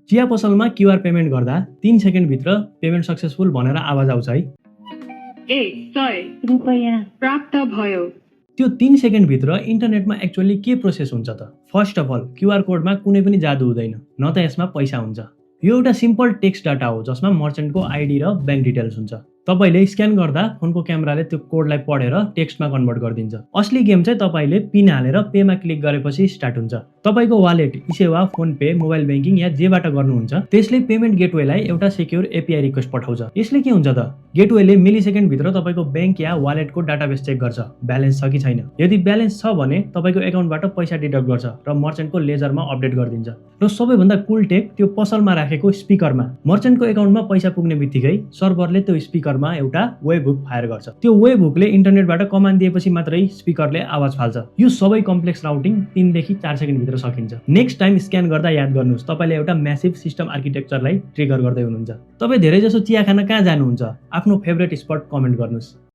चिया पसलमा QR payment गर्दा 3 सेकेन्डभित्र पेमेन्ट सक्सेसफुल भनेर आवाज आउँछ है। 100 रुपैयाँ प्राप्त भयो। त्यो 3 सेकेन्डभित्र इन्टरनेटमा एक्चुअली के प्रोसेस हुन्छ त? फर्स्ट अफ अल क्युआर कोडमा कुनै पनि जादु हुँदैन, न त यसमा पैसा हुन्छ। यो एउटा सिम्पल टेक्स्ट डाटा हो जसमा मर्चेन्टको आइडी र ब्याङ्क डिटेल्स हुन्छ। तपाईले स्क्यान गर्दा फोनको क्यामेराले त्यो कोडलाई पढेर टेक्स्टमा कन्भर्ट गरिदिन्छ। असली गेम चाहिँ तपाईले पिन हालेर पेमा क्लिक गरेपछि स्टार्ट हुन्छ। तपाईको wallet, eSewa, PhonePe, mobile banking या जेबाट गर्नुहुन्छ त्यसले पेमेन्ट गेटवेलाई एउटा सेक्युर एपीआई रिक्वेस्ट पठाउँछ। यसले के हुन्छ त? गेटवेले मिलिसेकेन्ड भित्र तपाईको ब्याङ्क या वालेटको डाटाबेस चेक गर्छ, ब्यालेन्स छ कि छैन। यदि ब्यालेन्स छ भने तपाईको एकाउन्टबाट पैसा डिडक्ट गर्छ र मर्चेन्टको लेजरमा अपडेट गरिदिन्छ। र सबैभन्दा कुल टेक त्यो पसलमा राखेको स्पिकरमा मर्चेन्टको एकाउन्टमा पैसा पुग्ने बित्तिकै सर्भरले त्यो स्पिकरमा एउटा वेब हुक फायर गर्छ। त्यो वेब हुकले इन्टरनेटबाट कमान्ड दिएपछि मात्रै स्पिकरले आवाज फाल्छ। यो सबै कम्प्लेक्स राउटिङ 3 देखि 4 सेकेन्ड भित्र सकिन्छ। नेक्स्ट टाइम स्क्यान गर्दा याद गर्नुस् तपाईले एउटा म्यासिभ सिस्टम आर्किटेक्चरलाई ट्रिगर गर्दै हुनुहुन्छ। तपाई धेरै जसो चिया खान कहाँ जानुहुन्छ? आफ्नो फेभरेट स्पट कमेन्ट गर्नुस्।